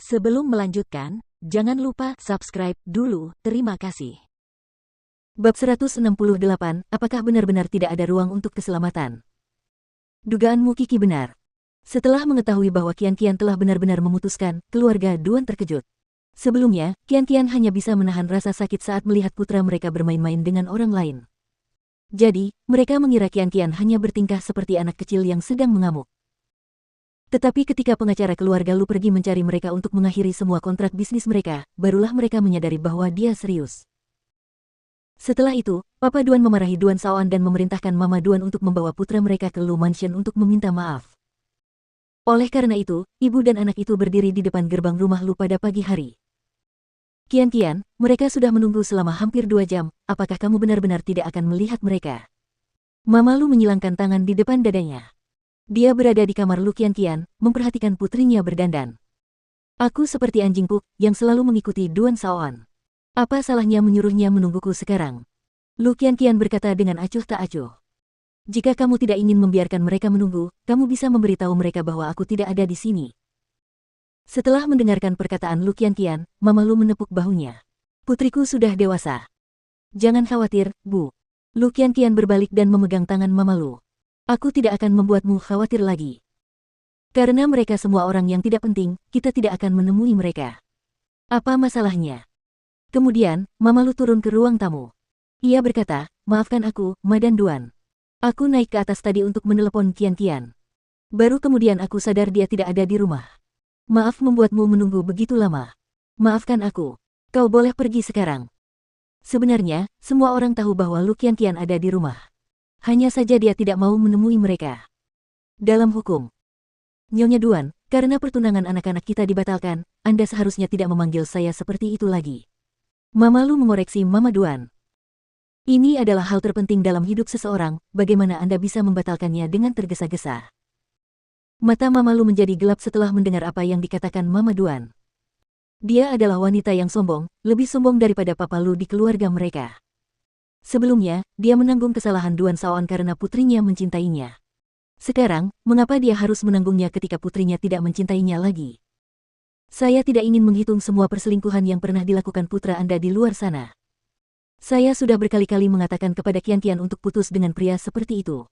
Sebelum melanjutkan, jangan lupa subscribe dulu, terima kasih. Bab 168, apakah benar-benar tidak ada ruang untuk keselamatan? Dugaanmu Kiki benar. Setelah mengetahui bahwa Qian-Qian telah benar-benar memutuskan, keluarga Duan terkejut. Sebelumnya, Qian-Qian hanya bisa menahan rasa sakit saat melihat putra mereka bermain-main dengan orang lain. Jadi, mereka mengira Qian-Qian hanya bertingkah seperti anak kecil yang sedang mengamuk. Tetapi ketika pengacara keluarga Lu pergi mencari mereka untuk mengakhiri semua kontrak bisnis mereka, barulah mereka menyadari bahwa dia serius. Setelah itu, Papa Duan memarahi Duan Shaoan dan memerintahkan Mama Duan untuk membawa putra mereka ke Lu Mansion untuk meminta maaf. Oleh karena itu, ibu dan anak itu berdiri di depan gerbang rumah Lu pada pagi hari. Qian-Qian, mereka sudah menunggu selama hampir 2 jam, apakah kamu benar-benar tidak akan melihat mereka? Mama Lu menyilangkan tangan di depan dadanya. Dia berada di kamar Lu Qian-Qian, memperhatikan putrinya berdandan. Aku seperti anjing Puk, yang selalu mengikuti Duan Shaoan. Apa salahnya menyuruhnya menungguku sekarang? Lu Qian-Qian berkata dengan acuh tak acuh. Jika kamu tidak ingin membiarkan mereka menunggu, kamu bisa memberitahu mereka bahwa aku tidak ada di sini. Setelah mendengarkan perkataan Lu Qian-Qian, Mama Lu menepuk bahunya. Putriku sudah dewasa. Jangan khawatir, Bu. Lu Qian-Qian berbalik dan memegang tangan Mama Lu. Aku tidak akan membuatmu khawatir lagi. Karena mereka semua orang yang tidak penting, kita tidak akan menemui mereka. Apa masalahnya? Kemudian, Mama Lu turun ke ruang tamu. Ia berkata, maafkan aku, Ma dan Duan. Aku naik ke atas tadi untuk menelepon Qian-Qian. Baru kemudian aku sadar dia tidak ada di rumah. Maaf membuatmu menunggu begitu lama. Maafkan aku. Kau boleh pergi sekarang. Sebenarnya, semua orang tahu bahwa Lu Qian-Qian ada di rumah. Hanya saja dia tidak mau menemui mereka. Dalam hukum, Nyonya Duan, karena pertunangan anak-anak kita dibatalkan, Anda seharusnya tidak memanggil saya seperti itu lagi. Mama Lu mengoreksi Mama Duan. Ini adalah hal terpenting dalam hidup seseorang, bagaimana Anda bisa membatalkannya dengan tergesa-gesa. Mata Mama Lu menjadi gelap setelah mendengar apa yang dikatakan Mama Duan. Dia adalah wanita yang sombong, lebih sombong daripada Papa Lu di keluarga mereka. Sebelumnya, dia menanggung kesalahan Duan Shaoan karena putrinya mencintainya. Sekarang, mengapa dia harus menanggungnya ketika putrinya tidak mencintainya lagi? Saya tidak ingin menghitung semua perselingkuhan yang pernah dilakukan putra Anda di luar sana. Saya sudah berkali-kali mengatakan kepada Qian-Qian untuk putus dengan pria seperti itu.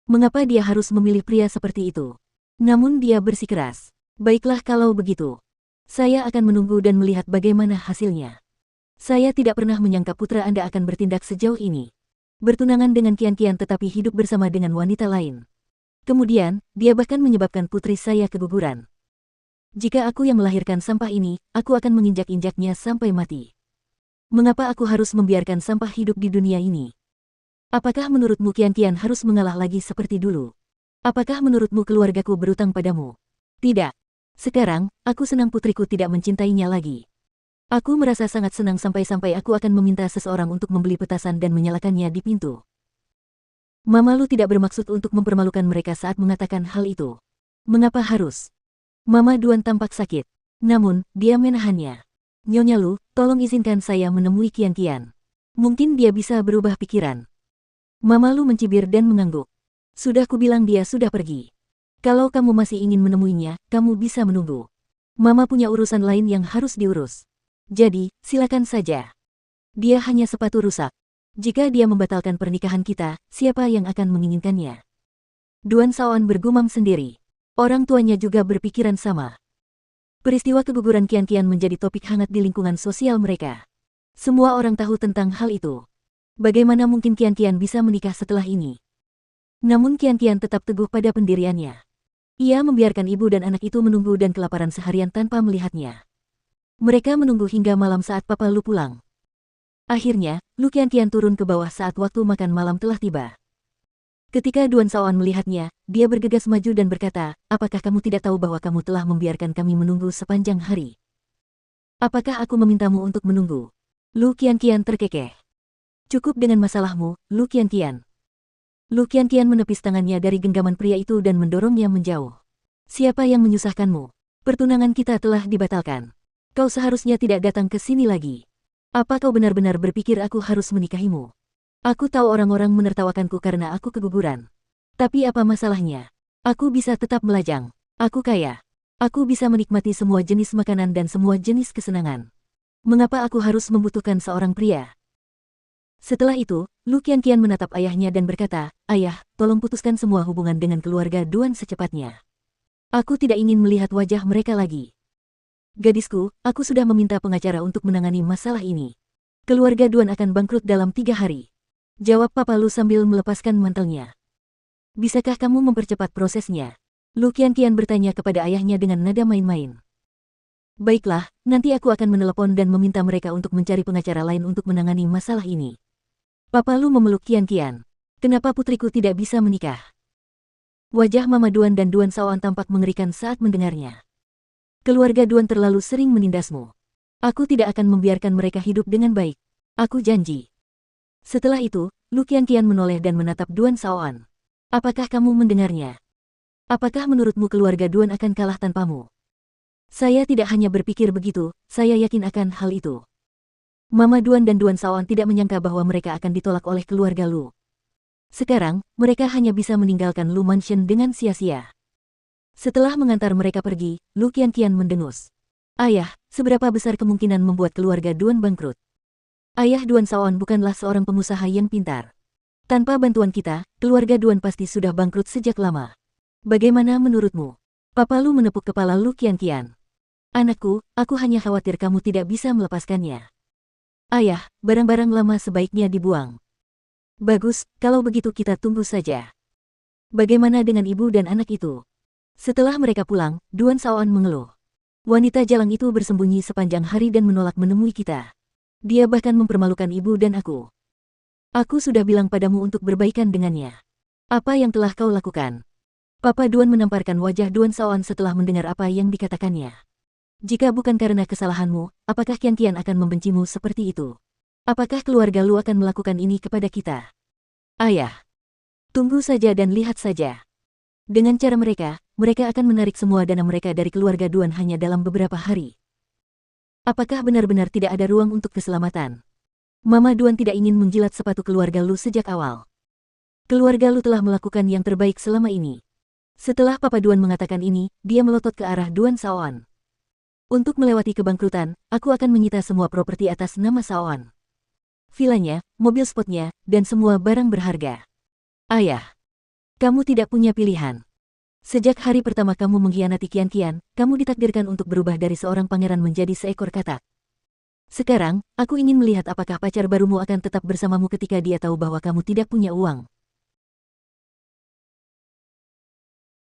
Mengapa dia harus memilih pria seperti itu? Namun dia bersikeras. Baiklah kalau begitu. Saya akan menunggu dan melihat bagaimana hasilnya. Saya tidak pernah menyangka putra Anda akan bertindak sejauh ini. Bertunangan dengan Qian-Qian tetapi hidup bersama dengan wanita lain. Kemudian, dia bahkan menyebabkan putri saya keguguran. Jika aku yang melahirkan sampah ini, aku akan menginjak-injaknya sampai mati. Mengapa aku harus membiarkan sampah hidup di dunia ini? Apakah menurutmu Qian-Qian harus mengalah lagi seperti dulu? Apakah menurutmu keluargaku berutang padamu? Tidak. Sekarang, aku senang putriku tidak mencintainya lagi. Aku merasa sangat senang sampai-sampai aku akan meminta seseorang untuk membeli petasan dan menyalakannya di pintu. Mama Lu tidak bermaksud untuk mempermalukan mereka saat mengatakan hal itu. Mengapa harus? Mama Duan tampak sakit. Namun, dia menahannya. Nyonya Lu, tolong izinkan saya menemui Qian-Qian. Mungkin dia bisa berubah pikiran. Mama Lu mencibir dan mengangguk. Sudah kubilang dia sudah pergi. Kalau kamu masih ingin menemuinya, kamu bisa menunggu. Mama punya urusan lain yang harus diurus. Jadi, silakan saja. Dia hanya sepatu rusak. Jika dia membatalkan pernikahan kita, siapa yang akan menginginkannya? Duan Shaoan bergumam sendiri. Orang tuanya juga berpikiran sama. Peristiwa keguguran Qian-Qian menjadi topik hangat di lingkungan sosial mereka. Semua orang tahu tentang hal itu. Bagaimana mungkin Qian-Qian bisa menikah setelah ini? Namun Qian-Qian tetap teguh pada pendiriannya. Ia membiarkan ibu dan anak itu menunggu dan kelaparan seharian tanpa melihatnya. Mereka menunggu hingga malam saat Papa Lu pulang. Akhirnya, Lu Qian-Qian turun ke bawah saat waktu makan malam telah tiba. Ketika Duan Shaoan melihatnya, dia bergegas maju dan berkata, apakah kamu tidak tahu bahwa kamu telah membiarkan kami menunggu sepanjang hari? Apakah aku memintamu untuk menunggu? Lu Qian-Qian terkekeh. Cukup dengan masalahmu, Lu Qian-Qian. Lu Qian-Qian menepis tangannya dari genggaman pria itu dan mendorongnya menjauh. Siapa yang menyusahkanmu? Pertunangan kita telah dibatalkan. Kau seharusnya tidak datang ke sini lagi. Apa kau benar-benar berpikir aku harus menikahimu? Aku tahu orang-orang menertawakanku karena aku keguguran. Tapi apa masalahnya? Aku bisa tetap melajang. Aku kaya. Aku bisa menikmati semua jenis makanan dan semua jenis kesenangan. Mengapa aku harus membutuhkan seorang pria? Setelah itu, Lu Qianqian menatap ayahnya dan berkata, "Ayah, tolong putuskan semua hubungan dengan keluarga Duan secepatnya. Aku tidak ingin melihat wajah mereka lagi. Gadisku, aku sudah meminta pengacara untuk menangani masalah ini. Keluarga Duan akan bangkrut dalam 3 hari. Jawab Papa Lu sambil melepaskan mantelnya. Bisakah kamu mempercepat prosesnya? Lu Qianqian bertanya kepada ayahnya dengan nada main-main. Baiklah, nanti aku akan menelepon dan meminta mereka untuk mencari pengacara lain untuk menangani masalah ini. Papa Lu memeluk Qianqian. Kenapa putriku tidak bisa menikah? Wajah Mama Duan dan Duan Shaoan tampak mengerikan saat mendengarnya. Keluarga Duan terlalu sering menindasmu. Aku tidak akan membiarkan mereka hidup dengan baik. Aku janji. Setelah itu, Lu Qianqian menoleh dan menatap Duan Shaoan. Apakah kamu mendengarnya? Apakah menurutmu keluarga Duan akan kalah tanpamu? Saya tidak hanya berpikir begitu, saya yakin akan hal itu. Mama Duan dan Duan Shaoan tidak menyangka bahwa mereka akan ditolak oleh keluarga Lu. Sekarang, mereka hanya bisa meninggalkan Lu Mansion dengan sia-sia. Setelah mengantar mereka pergi, Lu Qianqian mendengus. Ayah, seberapa besar kemungkinan membuat keluarga Duan bangkrut? Ayah Duan Shaoan bukanlah seorang pengusaha yang pintar. Tanpa bantuan kita, keluarga Duan pasti sudah bangkrut sejak lama. Bagaimana menurutmu? Papa Lu menepuk kepala Lu Qianqian. Anakku, aku hanya khawatir kamu tidak bisa melepaskannya. Ayah, barang-barang lama sebaiknya dibuang. Bagus, kalau begitu kita tunggu saja. Bagaimana dengan ibu dan anak itu? Setelah mereka pulang, Duan Shaoan mengeluh. Wanita jalang itu bersembunyi sepanjang hari dan menolak menemui kita. Dia bahkan mempermalukan ibu dan aku. Aku sudah bilang padamu untuk berbaikan dengannya. Apa yang telah kau lakukan? Papa Duan menamparkan wajah Duan Shaoan setelah mendengar apa yang dikatakannya. Jika bukan karena kesalahanmu, apakah Qianqian akan membencimu seperti itu? Apakah keluarga Lu akan melakukan ini kepada kita? Ayah, tunggu saja dan lihat saja. Dengan cara mereka akan menarik semua dana mereka dari keluarga Duan hanya dalam beberapa hari. Apakah benar-benar tidak ada ruang untuk keselamatan? Mama Duan tidak ingin menjilat sepatu keluarga Lu sejak awal. Keluarga Lu telah melakukan yang terbaik selama ini. Setelah Papa Duan mengatakan ini, dia melotot ke arah Duan Shaoan. Untuk melewati kebangkrutan, aku akan menyita semua properti atas nama Shaoan. Vilanya, mobil sportnya, dan semua barang berharga. Ayah, kamu tidak punya pilihan. Sejak hari pertama kamu mengkhianati Qianqian, kamu ditakdirkan untuk berubah dari seorang pangeran menjadi seekor katak. Sekarang, aku ingin melihat apakah pacar barumu akan tetap bersamamu ketika dia tahu bahwa kamu tidak punya uang.